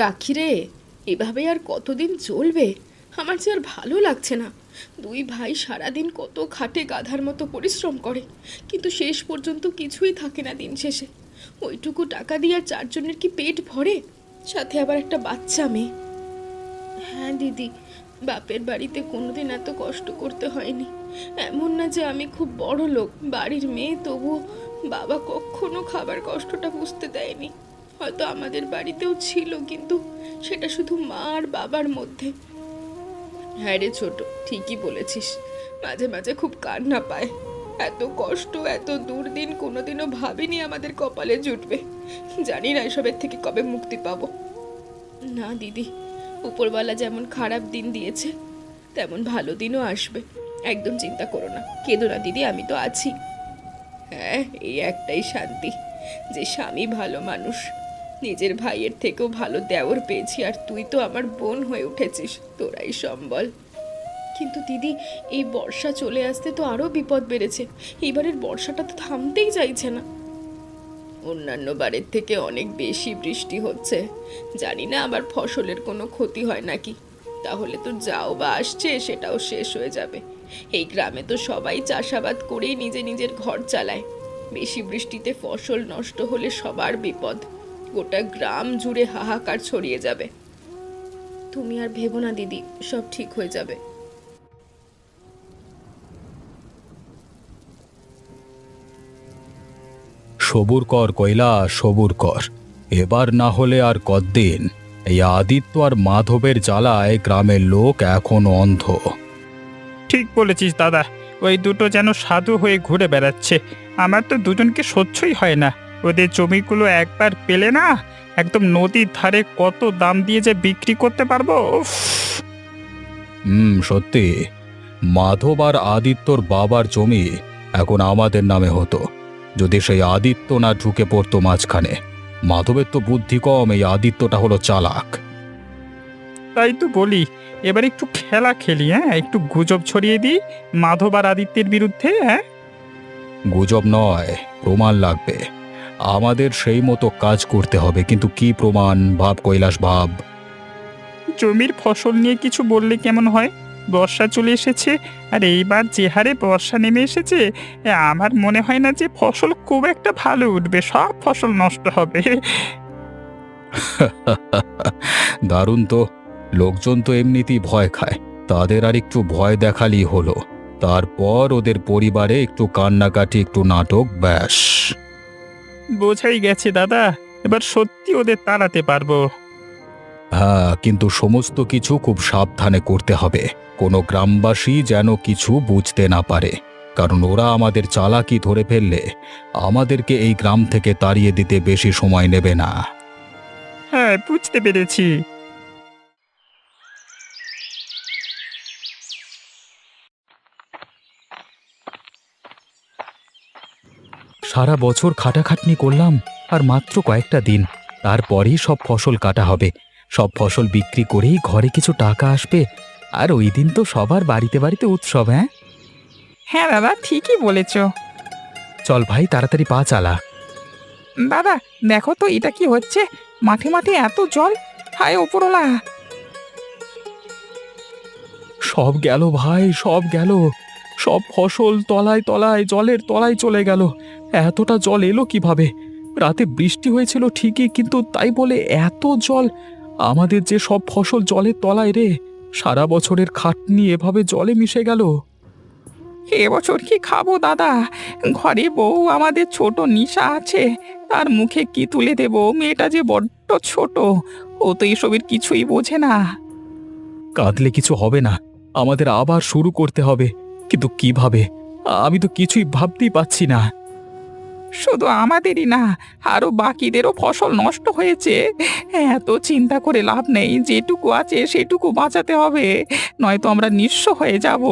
রাখি রে, এভাবে আর কতদিন চলবে? আমার যে আর ভালো লাগছে না। দুই ভাই সারাদিন কত খাটে, গাধার মতো পরিশ্রম করে, কিন্তু শেষ পর্যন্ত কিছুই থাকে না দিন শেষে। ওইটুকু টাকা দিয়ে আর চারজনের কি পেট ভরে? সাথে আবার একটা বাচ্চা মেয়ে। হ্যাঁ দিদি, বাপের বাড়িতে কোনোদিন এত কষ্ট করতে হয়নি। এমন না যে আমি খুব বড় লোক, বাড়ির মেয়ে, তবুও বাবা কখনো খাবার কষ্টটা বুঝতে দেয়নি। হয়তো আমাদের বাড়িতেও ছিল, কিন্তু সেটা শুধু মা আর বাবার মধ্যে। হ্যাঁ রে ছোট, ঠিকই বলেছিস। মাঝে মাঝে খুব কান্না পায়। এত কষ্ট, এত দুর্দিন কোনোদিনও ভাবিনি আমাদের কপালে জুটবে। জানি না এসবের থেকে কবে মুক্তি পাবো। না দিদি, উপরওয়ালা যেমন খারাপ দিন দিয়েছে, তেমন ভালো দিনও আসবে। একদম চিন্তা করো না, কেঁদো না দিদি, আমি তো আছি। হ্যাঁ, এই একটাই শান্তি যে স্বামী ভালো মানুষ। নিজের ভাইয়ের থেকেও ভালো দেওর পেয়েছি, আর তুই তো আমার বোন হয়ে উঠেছিস, তোরাই সম্বল। কিন্তু দিদি, এই বর্ষা চলে আসতে তো আরও বিপদ বেড়েছে। এইবারের বর্ষাটা তো থামতেই চাইছে না। অন্যান্য বারের থেকে অনেক বেশি বৃষ্টি হচ্ছে। জানি না আবার ফসলের কোনো ক্ষতি হয় নাকি। তাহলে তো যাও বা আসছে সেটাও শেষ হয়ে যাবে। এই গ্রামে তো সবাই চাষাবাদ করেই নিজের ঘর চালায়। বেশি বৃষ্টিতে ফসল নষ্ট হলে সবার বিপদ। গোটা গ্রাম জুড়ে হাহাকার ছড়িয়ে যাবে। তুমি আর ভেবো না দিদি, সব ঠিক হয়ে যাবে। সবুর কর কৈলাস, সবুর কর। এবার না হলে আর কতদিন। এই আদিত্য আর মাধবের জ্বালায় গ্রামের লোক এখনো অন্ধ। ঠিক বলেছিস দাদা। ওই দুটো যেন সাধু হয়ে ঘুরে বেড়াচ্ছে। আমার তো দুজনকে সহ্যই হয় না। ওদের জমিগুলো একবার পেলে না, একদম নদীর ধারে কত দাম দিয়ে যে বিক্রি করতে পারবো, উফ! সত্যি। মাধব আর আদিত্যর বাবার জমি এখন আমাদের নামে হতো, যদি সেই আদিত্য না ঢুকে পড়তো মাঝখানে। মাধবের তো বুদ্ধি কম, এই আদিত্যটা হলো চালাক। তাই তো বলি, এবার একটু খেলা খেলি, হ্যাঁ, একটু গুজব ছড়িয়ে দিই মাধব আর আদিত্যের বিরুদ্ধে, হ্যাঁ। গুজব নয়, প্রমাণ লাগবে। আমাদের সেই মতো কাজ করতে হবে, কিন্তু কি প্রমাণ? ভাব কৈলাস, ভাব। জমির ফসল নিয়ে কিছু বললে কেমন হয়? বর্ষা চলে এসেছে, আর এইবার যে হারে বর্ষা নেমে এসেছে, আমার মনে হয় না যে ফসল খুব একটা ভালো উঠবে, সব ফসল নষ্ট হবে। দারুণ তো। লোকজন তো এমনিতেই ভয় খায়, তাদের আর একটু ভয় দেখালেই হলো। তারপর ওদের পরিবারে একটু কান্নাকাটি, একটু নাটক, ব্যাস। বোঝাই গেছে দাদা, এবার সত্যি ওদের তাড়াতে পারবো। হ্যাঁ, কিন্তু সমস্ত কিছু খুব সাবধানে করতে হবে। কোনো গ্রামবাসী যেন কিছু বুঝতে না পারে, কারণ ওরা আমাদের চালাকি ধরে ফেললে আমাদেরকে এই গ্রাম থেকে তাড়িয়ে দিতে বেশি সময় নেবে না। হ্যাঁ, বুঝতে পেরেছি। সারা বছর খাটাখাটনি করলাম, আর মাত্র কয়েকটা দিন, তারপরেই সব ফসল কাটা হবে। সব ফসল বিক্রি করেই ঘরে কিছু টাকা আসবে, আর ওই দিন তো সবার বাড়িতে বাড়িতে উৎসব। হ্যাঁ, হ্যাঁ দাদা, ঠিকই বলেছ। চল ভাই, তাড়াতাড়ি পা চালা। দাদা, দেখো তো এটা কি হচ্ছে, মাঠে মাঠে এত জল, হায় ওপরওয়ালা! সব গেল ভাই, সব গেল। সব ফসল তলায় তলায়, জলের তলায় চলে গেল। এতটা জল এলো কিভাবে? রাতে বৃষ্টি হয়েছিল ঠিকই, কিন্তু তাই বলে এত জল? আমাদের যে সব ফসল জলের তলায় রে! সারা বছরের খাটনি এভাবে জলে মিশে গেল। এবছর কি খাবো দাদা? ঘরে বউ আমাদের ছোট নিশা আছে, তার মুখে কি তুলে দেব? মেয়েটা যে বড্ড ছোট, ও তো এসবের কিছুই বোঝে না। কাঁদলে কিছু হবে না, আমাদের আবার শুরু করতে হবে। কিন্তু কিভাবে? আমি তো কিছুই ভাবতেই পাচ্ছি না। শুধু আমাদেরই না, আরো বাকিদেরও ফসল নষ্ট হয়েছে। এত চিন্তা করে লাভ নেই, যেটুকু আছে সেটুকু বাঁচাতে হবে, নয়তো আমরা নিঃস্ব হয়ে যাব।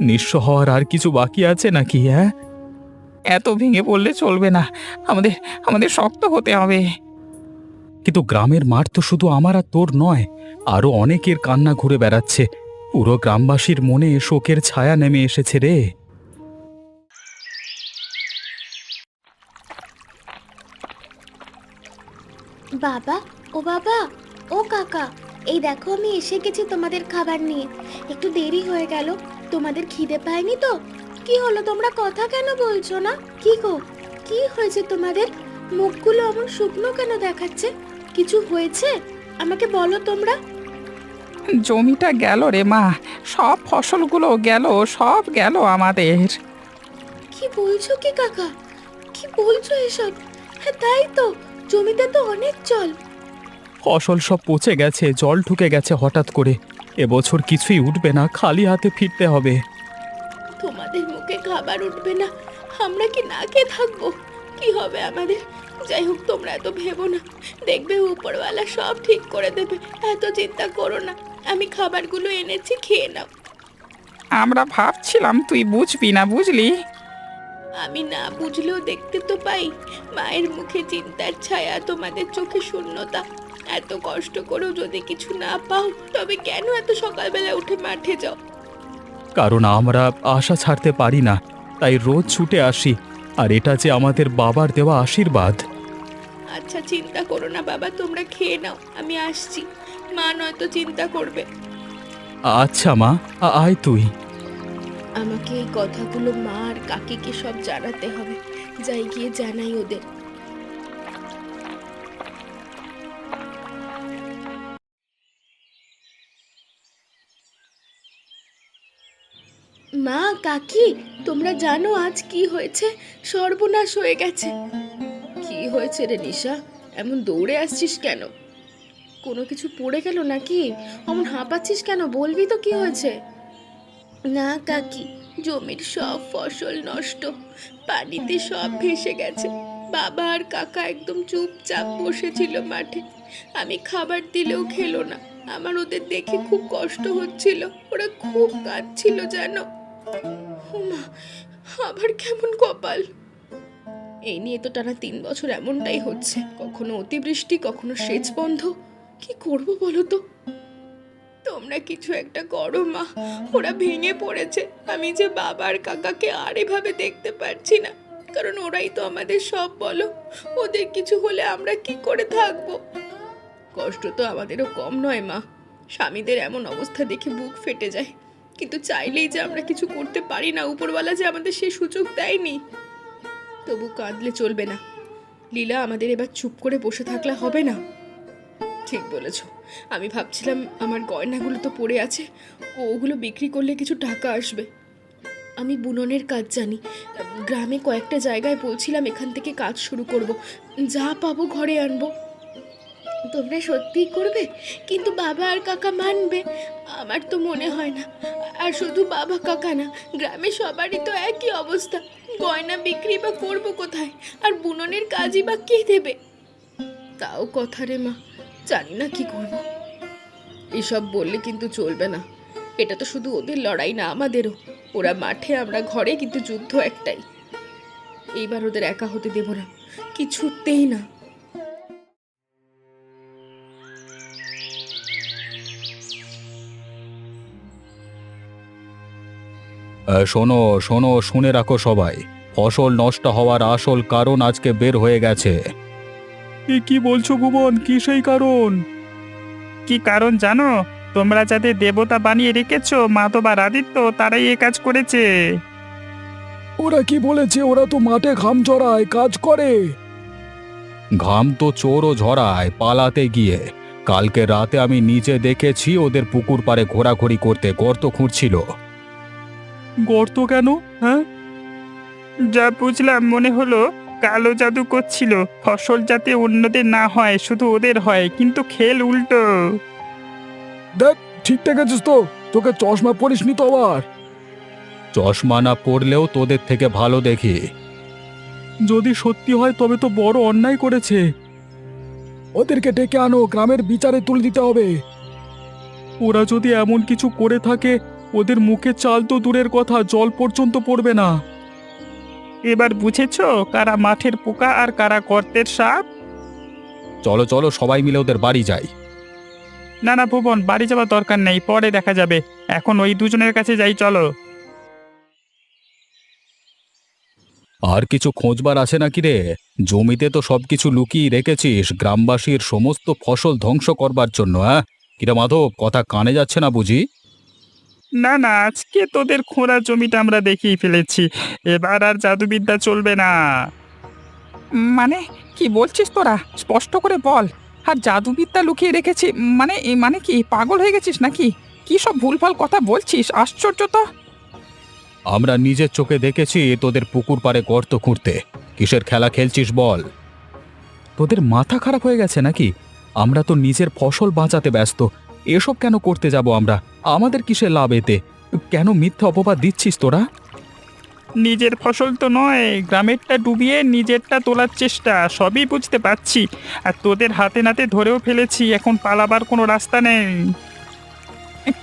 নিঃস্ব হওয়ার আর কিছু বাকি আছে নাকি? হ্যাঁ, এত ভেঙে পড়লে চলবে না, আমাদের আমাদের শক্ত হতে হবে। কিন্তু গ্রামের মাঠ তো শুধু আমার আর তোর নয়, আরো অনেকের কান্না ঘুরে বেড়াচ্ছে। পুরো গ্রামবাসীর মনে শোকের ছায়া নেমে এসেছে রে। বাবা, ও বাবা, ও কাকা, এই দেখো আমি এসে গেছি তোমাদের খাবার নিয়ে। একটু দেরি হয়ে গেল, তোমাদের খিদে পায়নি তো? কি হলো, তোমরা কথা কেন বলছো না? কি গো, কি হয়েছে তোমাদের? মুখগুলো এমন শুকনো কেন দেখাচ্ছে? কিছু হয়েছে? আমাকে বলো তোমরা। জমিটা গেল রে মা, সব ফসলগুলো গেল, সব গেল আমাদের। কি বলছো কি কাকা? কি বলছো এসব? হ্যাঁ তাই তো, জমিতে তো অনেক জল। ফসল সব পচে গেছে, জল ঢুকে গেছে হঠাৎ করে। এবছর কিছুই উঠবে না, খালি হাতে ফিরতে হবে। তোমাদের মুখে খাবার উঠবে না, আমরা কি না খেয়ে থাকবো? কি হবে আমাদের? যাই হোক, তোমরা এত ভেবো না, দেখবে উপরওয়ালা সব ঠিক করে দেবে। এত চিন্তা করো না, আমি খাবারগুলো এনেছি, খেয়ে নাও। আমরা ভাবছিলাম তুই বুঝবি না, বুঝলি? আমি না বুঝলেও দেখতে তো পাই, মায়ের মুখে চিন্তার ছায়া, তোমাদের চোখে শূন্যতা। এত কষ্ট করেও যদি কিছু না পাও, তবে কেন এত সকালবেলা উঠে মাঠে যাও? কারণ আমরা আশা ছাড়তে পারি না, তাই রোজ ছুটে আসি। আর এটা যে আমাদের বাবার দেওয়া আশীর্বাদ। আচ্ছা, চিন্তা করো না বাবা, তোমরা খেয়ে নাও, আমি আসছি। মা নয়তো চিন্তা করবে। আচ্ছা মা, আয় তুই। আমাকে এই কথাগুলো মা আর কাকিকে সব জানাতে হবে। যাই গিয়ে জানাই ওদের। মা, কাকি, তোমরা জানো আজ কি হয়েছে? সর্বনাশ হয়ে গেছে। কি হয়েছে রে নিশা? এমন দৌড়ে আসছিস কেন? কোনো কিছু পড়ে গেল নাকি? অমন হাঁপাচ্ছিস কেন? বলবি তো কি হয়েছে? না কাকি, জমির সব ফসল নষ্ট, পানিতে সব ভেসে গেছে। বাবা আর কাকা একদম চুপচাপ বসেছিল মাঠে। আমি খাবার দিলেও খেলো না। আমার ওদের দেখে খুব কষ্ট হচ্ছিল, ওরা খুব কাঁদছিল জানো। মা, আবার কেমন কপাল! এই নিয়ে তো টানা 3 বছর এমনটাই হচ্ছে, কখনো অতিবৃষ্টি, কখনো সেচ বন্ধ। কি করব বলো তো? তোমরা কিছু একটা করো মা, ওরা ভেঙে পড়েছে। আমি যে বাবার কাকাকে আর এভাবে দেখতে পারছি না, কারণ ওরাই তো আমাদের সব বলো। ওদের কিছু হলে আমরা কি করে থাকবো? কষ্ট তো আমাদেরও কম নয় মা। স্বামীদের এমন অবস্থা দেখে বুক ফেটে যায়, কিন্তু চাইলেই যে আমরা কিছু করতে পারি না, উপরওয়ালা যে আমাদের সেই সুযোগ দেয়নি। তবু কাঁদলে চলবে না লীলা, আমাদের এবার চুপ করে বসে থাকলে হবে না। ঠিক বলেছ, আমি ভাবছিলাম আমার গয়নাগুলো তো পড়ে আছে, ওগুলো বিক্রি করলে কিছু টাকা আসবে। আমি বুননের কাজ জানি, গ্রামে কয়েকটা জায়গায় বলছিলাম এখান থেকে কাজ শুরু করব, যা পাবো ঘরে আনবো। তোমরা সত্যিই করবে? কিন্তু বাবা আর কাকা মানবে? আমার তো মনে হয় না। আর শুধু বাবা কাকা না, গ্রামে সবারই তো একই অবস্থা। গয়না বিক্রি বা করবো কোথায়? আর বুননের কাজই বা কে দেবে? তাও কথা রে মা, জানি না কি করব। এসব বললে কিন্তু চলবে না। এটা তো শুধু ওদের লড়াই না, আমাদেরও। ওরা মাঠে, আমরা ঘরে, কিন্তু যুদ্ধ একটাই। এইবার ওদের একা হতে দেব না, কিছুতেই না। শোনো শোনো, শুনে রাখো সবাই, ফসল নষ্ট হওয়ার আসল কারণ আজকে বের হয়ে গেছে। কি বলছো ভুবন? কি সেই কারণ? কি কারণ জানো? তোমরা যাদের দেবতা বানিয়ে রেখেছো, মাধব আর আদিত্য, তারাই এ কাজ করেছে। ওরা কি বলেছে? ওরা তো মাঠে ঘাম ঝরায়, কাজ করে। ঘাম তো চোরও ঝরায় পালাতে গিয়ে। কালকে রাতে আমি নিজে দেখেছি ওদের পুকুর পাড়ে ঘোরাঘুরি করতে, গর্ত খুঁড়ছিল। গর্ত কেন? হ্যাঁ, যা বুঝলাম মনে হলো কালো জাদু করছিল, ফসল যাতে অন্যদের না হয়, শুধু ওদের হয়, কিন্তু খেল উল্টো। দেখ, ঠিকঠাক আছিস তো? তোকে চশমা পরিসনি তো আবার? চশমা না পড়লেও তোদের থেকে ভালো দেখি। যদি সত্যি হয় তবে তো বড় অন্যায় করেছে। ওদেরকে ডেকে আনো, গ্রামের বিচারে তুলে দিতে হবে। ওরা যদি এমন কিছু করে থাকে, ওদের মুখে চাল তো দূরের কথা, জল পর্যন্ত পড়বে না। এবার বুঝেছো কারা মাঠের পোকা আর কারা গর্তের সাপ? চলো চলো, সবাই মিলে ওদের বাড়ি যাই। না না ভুবন, বাড়ি যাওয়ার দরকার নেই, পরে দেখা যাবে। এখন ওই দুজনের কাছে যাই, চলো। আর কিছু খোঁজবার আছে নাকি রে? জমিতে তো সবকিছু লুকিয়ে রেখেছিস গ্রামবাসীর সমস্ত ফসল ধ্বংস করবার জন্য, হ্যাঁ? কিরে মাধব, কথা কানে যাচ্ছে না বুঝি? না না, আজকে তোদের খোঁড়া জমিটা আমরা দেখিয়ে ফেলেছি। এবার আর জাদুবিদ্যা চলবে না। মানে কি বলছিস তোরা? স্পষ্ট করে বল। আর জাদুবিদ্যা লুকিয়ে রেখেছি মানে মানে কি পাগল হয়ে গেছিস নাকি? কি সব ভুলভাল কথা বলছিস? আশ্চর্য তো। আমরা নিজের চোখে দেখেছি তোদের পুকুর পাড়ে গর্ত খুঁড়তে। কিসের খেলা খেলছিস বল? তোদের মাথা খারাপ হয়ে গেছে নাকি? আমরা তো নিজের ফসল বাঁচাতে ব্যস্ত। এসব কেন করতে যাব আমরা? আমাদের কিসের লাভ এতে? কেন মিথ্যা অপবাদ দিচ্ছিস তোরা? নিজের ফসল তো নয়, গ্রামেরটা ডুবিয়ে নিজেরটা তোলার চেষ্টা, সবই বুঝতে পারছি। আর তোদের হাতে নাতে ধরেও ফেলেছি, এখন পালাবার কোনো রাস্তা নেই।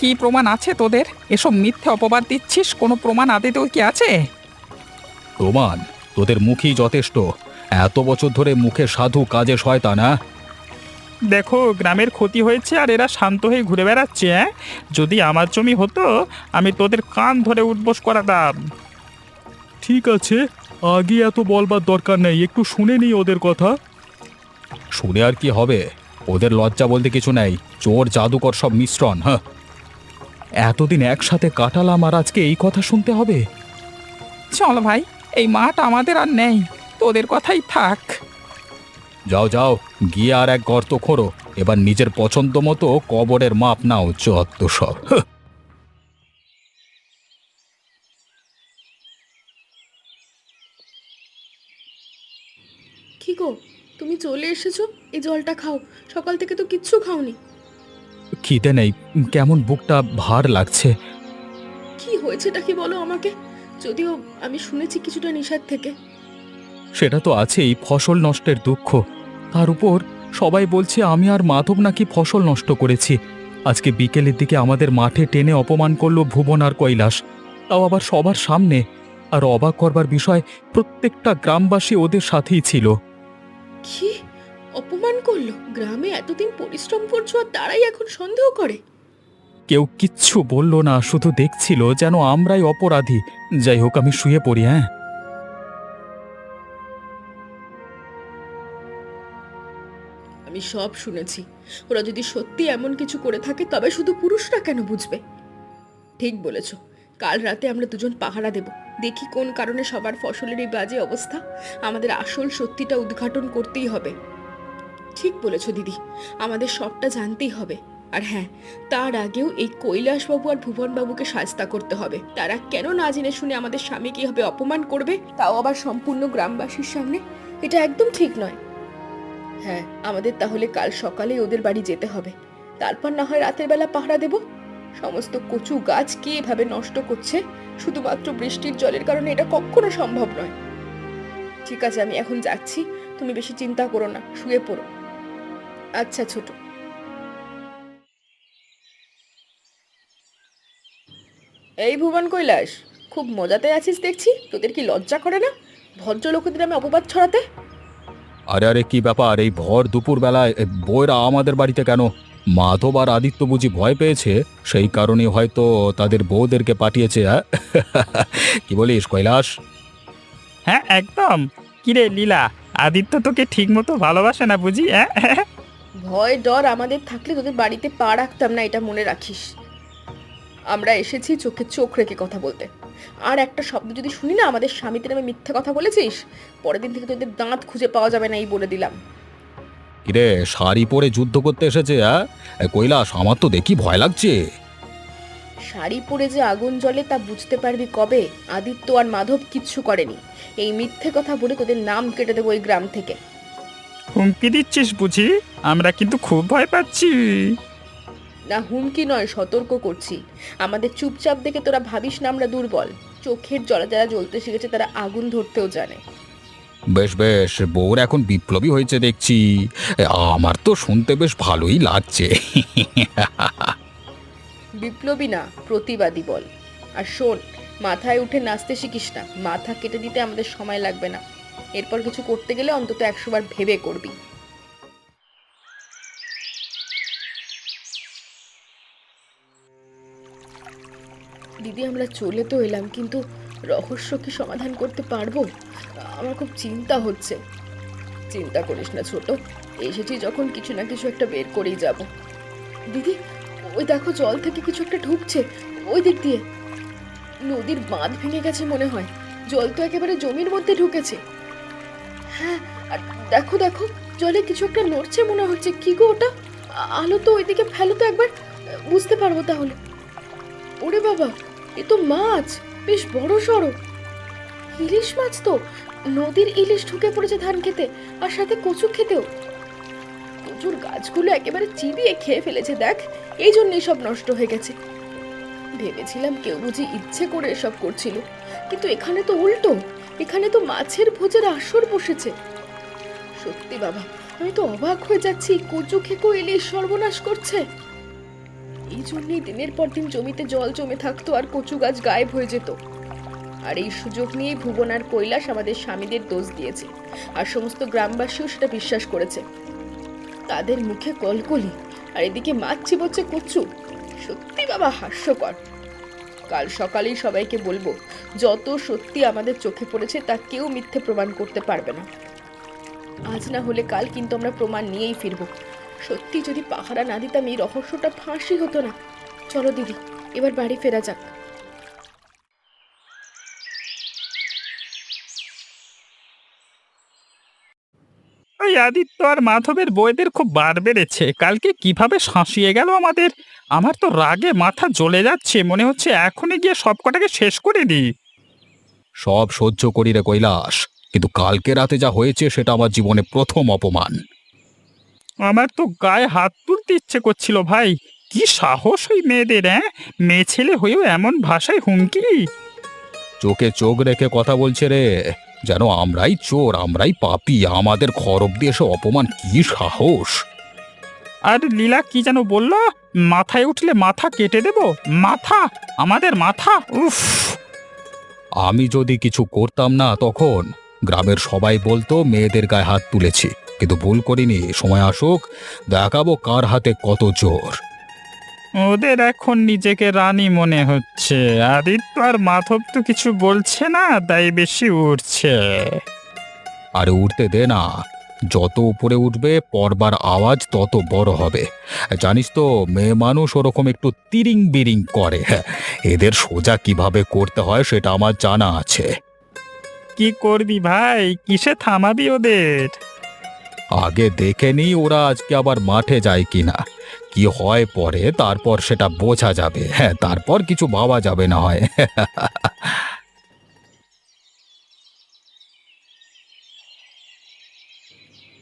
কি প্রমাণ আছে তোদের? এসব মিথ্যে অপবাদ দিচ্ছিস, কোনো প্রমাণ আদতেও কি আছে? প্রমাণ? তোদের মুখই যথেষ্ট। এত বছর ধরে মুখে সাধু কাজে শয়তান, হ্যাঁ? দেখো, গ্রামের ক্ষতি হয়েছে আর এরা শান্ত হয়ে ঘুরে বেড়াচ্ছে। হ্যাঁ, যদি আমার জমি হতো আমি তোদের কান ধরে উঠবোস করাতাম। ঠিক আছে, আগে এত বলবার দরকার নেই, একটু শুনে নিই ওদের কথা। শুনে আর কি হবে? ওদের লজ্জা বলতে কিছু নেই। চোর জাদুকর সব মিশ্রণ। হ্যাঁ, এতদিন একসাথে কাটালাম আর আজকে এই কথা শুনতে হবে? চল ভাই, এই মাঠ আমাদের আর নেই, তোদের কথাই থাক। যাও যাও, গিয়ে আর এক গর্ত খোঁড়ো। এবার নিজের পছন্দ মতো কবরের মাপ নাও, যত সব। হ্যাঁ। কি গো, তুমি চলে এসেছো? এই জলটা খাও, সকাল থেকে তো কিচ্ছু খাওনি। খিদে নেই, কেমন বুকটা ভার লাগছে। কি হয়েছেটা কি বলো আমাকে। যদিও আমি শুনেছি কিছুটা নিষাদ থেকে। সেটা তো আছেই, ফসল নষ্টের দুঃখ। তার উপর সবাই বলছে আমি আর মাধব নাকি ফসল নষ্ট করেছি। আজকে বিকেলের দিকে আমাদের মাঠে টেনে অপমান করলো ভুবন আর কৈলাস, তাও আবার সবার সামনে। আর অবাক করবার বিষয়, প্রত্যেকটা গ্রামবাসী ওদের সাথেই ছিল। কি অপমান করলো? গ্রামে এতদিন পরিশ্রম করছো আর তারাই এখন সন্দেহ করে? কেউ কিচ্ছু বলল না, শুধু দেখছিল যেন আমরাই অপরাধী। যাই হোক, আমি শুয়ে পড়ি, হ্যাঁ? আমি সব শুনেছি। ওরা যদি সত্যি এমন কিছু করে থাকে তবে শুধু পুরুষরা কেন বুঝবে? ঠিক বলেছ। কাল রাতে আমরা দুজন পাহারা দেব, দেখি কোন কারণে সবার ফসলের এই বাজে অবস্থা। আমাদের আসল সত্যিটা উদ্ঘাটন করতেই হবে। ঠিক বলেছ দিদি, আমাদের সবটা জানতেই হবে। আর হ্যাঁ, তার আগেও এই কৈলাসবাবু আর ভুবনবাবুকে শাস্তা করতে হবে। তারা কেন না জেনে শুনে আমাদের স্বামী কিভাবে অপমান করবে, তাও আবার সম্পূর্ণ গ্রামবাসীর সামনে। এটা একদম ঠিক নয়। হ্যাঁ, আমাদের তাহলে কাল সকালেই ওদের বাড়ি যেতে হবে। তারপর না হয় রাতের বেলা পাহারা দেব। সমস্ত কচু গাছ কে এভাবে নষ্ট করছে শুধুমাত্র বৃষ্টির জলের কারণে, এটা কখনো সম্ভব নয়। ঠিক আছে, আমি এখন যাচ্ছি। তুমি বেশি চিন্তা করো না, শুয়ে পড়ো। আচ্ছা ছোট। এই ভুবন কৈলাস, খুব মজাতে আছিস দেখছি। তোদের কি লজ্জা করে না ভদ্রলোকদের নামে অপবাদ ছড়াতে? আরে আরে, কি ব্যাপার? এই ভর দুপুর বেলায় বউয়েরা আমাদের বাড়িতে কেন? মাধব আর আদিত্য বুঝি ভয় পেয়েছে, সেই কারণে হয়তো তাদের বউদেরকে পাঠিয়েছে, হ্যাঁ? কি বলিস কৈলাস? হ্যাঁ একদম। কিরে লীলা, আদিত্য তোকে ঠিক মতো ভালোবাসে না বুঝি? হ্যাঁ ভয় ডর আমাদের থাকলে তোদের বাড়িতে পা রাখতাম না, এটা মনে রাখিস। আমরা এসেছি চোখে চোখ রেখে কথা বলতে। আর একটা শব্দ যদি শুনি না আমাদের স্বামীদের নামে মিথ্যে কথা বলেছিস, পরের দিন থেকে তোদের দাঁত খুঁজে পাওয়া যাবে না, এই বলে দিলাম। কিরে, শাড়ি পরে যুদ্ধ করতে এসেছে, হ্যাঁ? কৈলাস, আমার তো দেখি ভয় লাগছে। শাড়ি পরে যে আগুন জ্বলে তা বুঝতে পারবি কবে? আদিত্য আর মাধব কিচ্ছু করেনি। এই মিথ্যে কথা বলে তোদের নাম কেটে দেবো এই গ্রাম থেকে। হুমকি দিচ্ছিস বুঝি? আমরা কিন্তু খুব ভয় পাচ্ছি। না, হুমকি নয়, সতর্ক করছি। আমাদের চুপচাপ দেখে তোরা ভাবিস না আমরা দুর্বল। চোখের জলে যারা জ্বলতে শিখেছে তারা আগুন ধরতেও জানে। বেশ বেশ, বউর এখন বিপ্লবী হয়েছে দেখছি। আমার তো শুনতে বেশ ভালোই লাগছে। বিপ্লবী না, প্রতিবাদী বল। আর শোন, মাথায় উঠে নাচতে শিখিস না। মাথা কেটে দিতে আমাদের সময় লাগবে না। এরপর কিছু করতে গেলে অন্তত 100 বার ভেবে করবি। দিদি, আমরা চলে তো এলাম, কিন্তু রহস্য কি সমাধান করতে পারবো? আমার খুব চিন্তা হচ্ছে। চিন্তা করিস না ছোট, এসেছি যখন কিছু না কিছু একটা বের করেই যাব। দিদি, ওই দেখো জল থেকে কিছু একটা ঢুকছে ওই দিক দিয়ে। নদীর বাঁধ ভেঙে গেছে মনে হয়, জল তো একেবারে জমির মধ্যে ঢুকেছে। হ্যাঁ, আর দেখো দেখো জলে কিছু একটা নড়ছে মনে হচ্ছে। কি গো ওটা? আলো তো ওইদিকে ফেলো তো একবার, বুঝতে পারবো তাহলে। ওরে বাবা, এ তো মাছ, বেশ বড় সড়ো। ইলিশ মাছ তো, নদীর ইলিশ ঢুকে পড়েছে ধান খেতে, আর সাথে কচু খেতেও। কচুর গাছগুলো একেবারে চিবিয়ে খেয়ে ফেলেছে দেখ, এই জন্যই সব নষ্ট হয়ে গেছে। ভেবেছিলাম কেউ বুঝি ইচ্ছে করে এসব করছিল, কিন্তু এখানে তো উল্টো, এখানে তো মাছের ভোজের আসর বসেছে। সত্যি বাবা, আমি তো অবাক হয়ে যাচ্ছি, কচু খেকো ইলিশ সর্বনাশ করছে। এই জন্যই দিনের পর দিন জমিতে জল জমে থাকতো আর কচু গাছ গায়েব হয়ে যেত। আর এই সুযোগ নিয়েই ভুবন আর কৈলাস আমাদের স্বামীদের দোষ দিয়েছে, আর সমস্ত গ্রামবাসীও সেটা বিশ্বাস করেছে। তাদের মুখে কলকলি, আর এদিকে মাছ চিবোচ্ছে কচু। সত্যি বাবা হাস্যকর। কাল সকালেই সবাইকে বলবো, যত সত্যি আমাদের চোখে পড়েছে তা কেউ মিথ্যে প্রমাণ করতে পারবে না। আজ না হলে কাল কিন্তু আমরা প্রমাণ নিয়েই ফিরবো। সত্যি যদি পাহারা না দিতাম এই রহস্যটা ফাঁসি হতো না। চলো দিদি, এবার বাড়ি ফেরা যাক। ওই আদিত্য আর মাধবের বউদের খুব বার বেড়েছে, কালকে কিভাবে শাঁসিয়ে গেল আমাদের। আমার তো রাগে মাথা জ্বলে যাচ্ছে, মনে হচ্ছে এখনই গিয়ে সব কটাকে শেষ করে দিই। সব সহ্য করি রে কৈলাস, কিন্তু কালকে রাতে যা হয়েছে সেটা আমার জীবনে প্রথম অপমান। আমার তো গায়ে হাত তুলতে ইচ্ছে করছিল ভাই। কি সাহস ওই মেয়েদের, হ্যাঁ? মেয়ে ছেলে হয়েও এমন ভাষায় হুমকি। চোখে চোখ রেখে কথা বলছে রে, যেন আমরাই চোর, আমরাই পাপী, আমাদের খরব দিয়ে এসে অপমান, কি সাহস! আর লীলা কি যেন বলল, মাথায় উঠলে মাথা কেটে দেব। মাথা, আমাদের মাথা, উফ। আমি যদি কিছু করতাম না তখন গ্রামের সবাই বলতো মেয়েদের গায়ে হাত তুলেছি, কিন্তু ভুল করিনি। সময় আসুক, দেখাবো কার হাতে কত জোর। ওদের এখন নিজেকে রানী মনে হচ্ছে। আদিত্য আর মাধব তো কিছু বলছে না, তাই বেশি উঠছে। আরে উঠতে দে না, যত উপরে উঠবে পর্বার আওয়াজ তত বড় হবে। জানিস তো, মেয়ে মানুষ ওরকম একটু তিরিং বিরিং করে। হ্যাঁ, এদের সোজা কিভাবে করতে হয় সেটা আমার জানা আছে। কি করবি ভাই, কিসে থামাবি ওদের? আগে দেখে নি ওরা আজকে আবার মাঠে যায় কিনা, কি হয় পরে তারপর সেটা বোঝা যাবে। হ্যাঁ, তারপর কিছু ভাবা যাবে না হয়।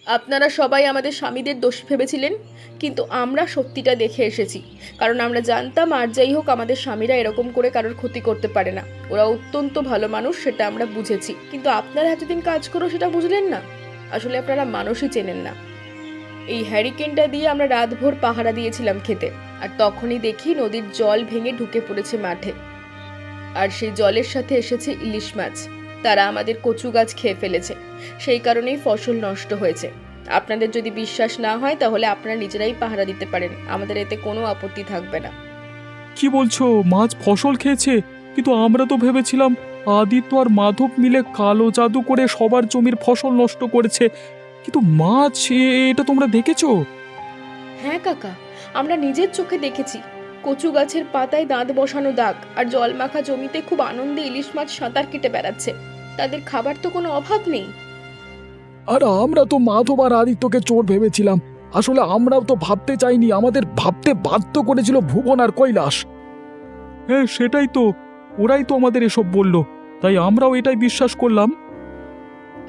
আপনারা সবাই আমাদের স্বামীদের দোষী ভেবেছিলেন, কিন্তু আমরা সত্যিটা দেখে এসেছি। কারণ আমরা জানতাম আর যাই হোক আমাদের স্বামীরা এরকম করে কারোর ক্ষতি করতে পারে না। ওরা অত্যন্ত ভালো মানুষ, সেটা আমরা বুঝেছি। কিন্তু আপনারা এতদিন কাজ করো সেটা বুঝলেন না। আসলে আপনারা মানুষই চেনেন না। এই হ্যারিকেনটা দিয়ে আমরা রাতভর পাহারা দিয়েছিলাম খেতে, আর তখনই দেখি নদীর জল ভেঙে ঢুকে পড়েছে মাঠে। আর সেই জলের সাথে এসেছে ইলিশ মাছ। তারা আমাদের কচু গাছ খেয়ে ফেলেছে, সেই কারণেই ফসল নষ্ট হয়েছে। আপনাদের যদি বিশ্বাস না হয় তাহলে আপনারা নিজেরাই পাহারা দিতে পারেন, আমাদের এতে কোনো আপত্তি থাকবে না। কি বলছো? মাছ ফসল খেয়েছে? কিন্তু আমরা তো ভেবেছিলাম আদিত্য আর মাধব মিলে কালো জাদু করে সবার জমির ফসল নষ্ট করেছে। কিন্তু মাছ, এটা তোমরা দেখেছো? হ্যাঁ কাকা, আমরা নিজের চোখে দেখেছি। কচু গাছের পাতায় দাঁত বসানো দাগ, আর জল মাখা জমিতে খুব আনন্দে ইলিশ মাছ সাঁতার কেটে বেড়াচ্ছে। তাদের খাবার তো কোনো অভাব নেই। আর আমরা তো মাধব আর আদিত্যকে চোর ভেবেছিলাম। আসলে আমরাও তো ভাবতে চাইনি, আমাদের ভাবতে বাধ্য করেছিল ভুবন আর কৈলাস। হ্যাঁ সেটাই তো, ওরাই তো আমাদের এসব বলল, তাই আমরাও এটাই বিশ্বাস করলাম।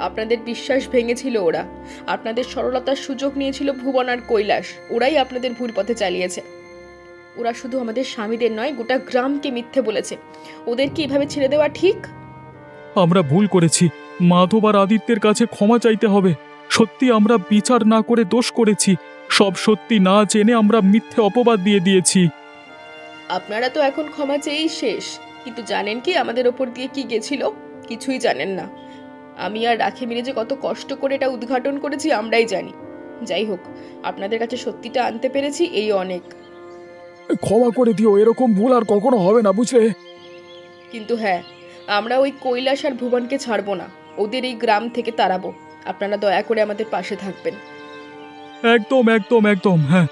আপনাদের বিশ্বাস ভেঙেছিল ওরা। আপনাদের সরলতার সুযোগ নিয়েছিল ভুবন আর কৈলাস। ওরাই আপনাদের ভুল পথে চালিয়েছে। ওরা শুধু আমাদের স্বামীদের নয়, গোটা গ্রামকে মিথ্যে বলেছে। ওদেরকে এভাবে ছেড়ে দেওয়া ঠিক? আমরা ভুল করেছি, মাধব আর আদিত্যের কাছে ক্ষমা চাইতে হবে। সত্যি আমরা বিচার না করে দোষ করেছি, সব সত্যি না জেনে আমরা মিথ্যে অপবাদ দিয়ে দিয়েছি। আপনারা তো এখন ক্ষমা চেয়েই শেষ, কিন্তু জানেন কি আমাদের ওপর দিয়ে কি গেছিল? কিছুই জানেন না। আমি আর রাখে মিলে যে কত কষ্ট করে এটা উদ্ঘাটন করেছি আমরাই জানি। যাই হোক, আপনাদের কাছে সত্যিটা আনতে পেরেছি, এই অনেক। ক্ষমা করে দিও, এরকম ভুল আর কখনো হবে না, বুঝলে? কিন্তু হ্যাঁ, আমরা ওই কৈলাস আর ভুবনকে ছাড়বো না, ওদের এই গ্রাম থেকে তাড়াবো। আপনারা দয়া করে আমাদের পাশে থাকবেন। একদম একদম একদম, হ্যাঁ।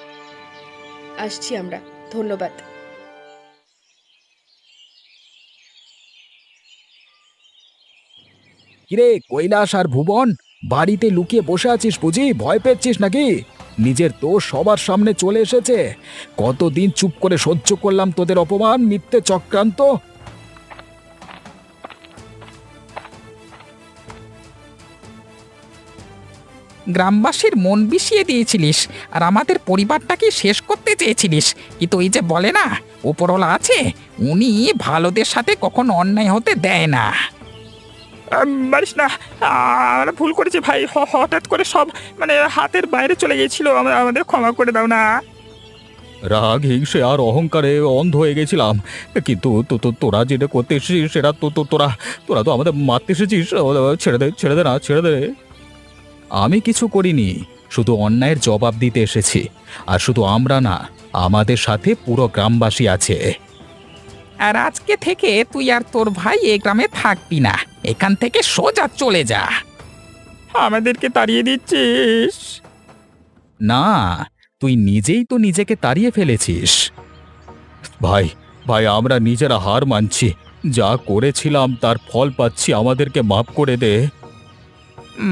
আসছি আমরা, ধন্যবাদ। কিরে কৈলাস আর ভুবন, বাড়িতে লুকিয়ে বসে আছিস বুঝি? ভয় পেয়েছিস নাকি? নিজের দোষ সবার সামনে চলে এসেছে। কতদিন চুপ করে সহ্য করলাম তোদের অপমান, মিথ্যে চক্রান্ত। গ্রামবাসীর মন বিষিয়ে দিয়েছিলিস আর আমাদের পরিবারটাকে শেষ করতে চেয়েছিলিস, কিন্তু এই যে বলে না উপরওয়ালা আছে, উনি ভালোদের সাথে কখনো অন্যায় হতে দেয় না। মারিস না, আমরা ভুল করেছি ভাই। হঠাৎ করে সব মানে হাতের বাইরে চলে গিয়েছিল, আমাদের ক্ষমা করে দাও না। রাগ, হিংসে আর অহংকারে অন্ধ হয়ে গেছিলাম। কিন্তু তোরা যেটা করতে এসেছিস সেটা তোরা তোরা তো আমাদের মারতে এসেছিস। ছেড়ে দে, ছেড়ে দে না, ছেড়ে দে। আমি কিছু করিনি, শুধু অন্যায়ের জবাব দিতে এসেছি। আর শুধু আমরা না, আমাদের সাথে পুরো গ্রামবাসী আছে। আর আজকে থেকে তুই আর তোর ভাই এই গ্রামে থাকবি না, এখান থেকে সোজা চলে যা। আমাদেরকে তাড়িয়ে দিচ্ছিস? না, তুই নিজেই তো নিজেকে তাড়িয়ে ফেলেছিস। ভাই ভাই, আমরা নিজেরা হার মানছি। যা করেছিলাম তার ফল পাচ্ছি, আমাদেরকে মাফ করে দে।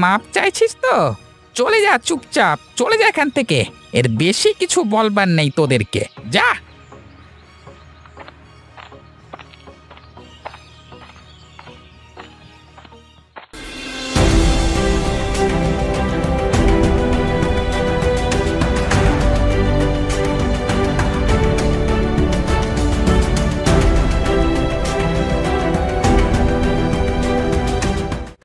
মাপ চাইছিস তো? চলে যা, চুপচাপ চলে যা এখান থেকে। এর বেশি কিছু বলবার নেই তোদেরকে, যা।